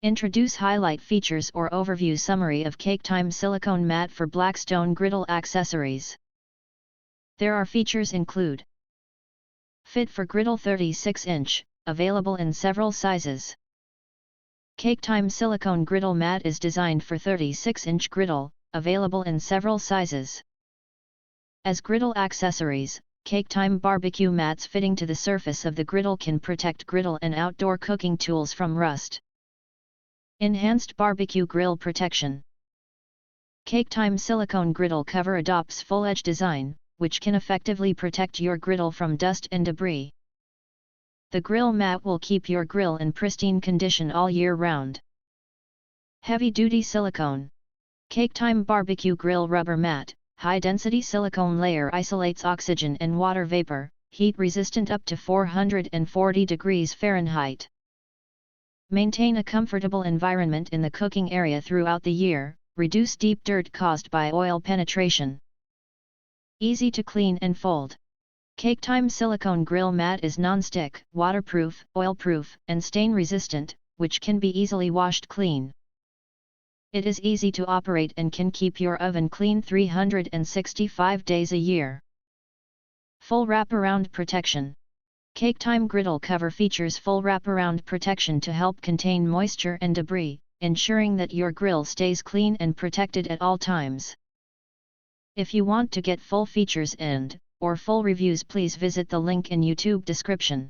Introduce highlight features or overview summary of Caketime silicone mat for Blackstone Griddle accessories. There are features include: fit for griddle 36-inch, available in several sizes. Caketime silicone griddle mat is designed for 36-inch griddle, available in several sizes. As griddle accessories, Caketime barbecue mats fitting to the surface of the griddle can protect griddle and outdoor cooking tools from rust. Enhanced barbecue grill protection. Caketime silicone griddle cover adopts full-edge design, which can effectively protect your griddle from dust and debris. The grill mat will keep your grill in pristine condition all year round. Heavy-duty silicone. Caketime barbecue grill rubber mat, high-density silicone layer isolates oxygen and water vapor, heat-resistant up to 440 degrees Fahrenheit. Maintain a comfortable environment in the cooking area throughout the year, reduce deep dirt caused by oil penetration. Easy to clean and fold. Caketime silicone grill mat is non-stick, waterproof, oil-proof, and stain-resistant, which can be easily washed clean. It is easy to operate and can keep your oven clean 365 days a year. Full wraparound protection. Caketime griddle cover features full wraparound protection to help contain moisture and debris, ensuring that your grill stays clean and protected at all times. If you want to get full features or full reviews, please visit the link in YouTube description.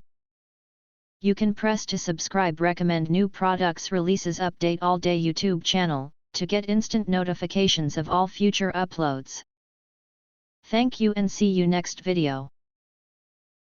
You can press to subscribe recommend new products releases update all day YouTube channel, to get instant notifications of all future uploads. Thank you and see you next video.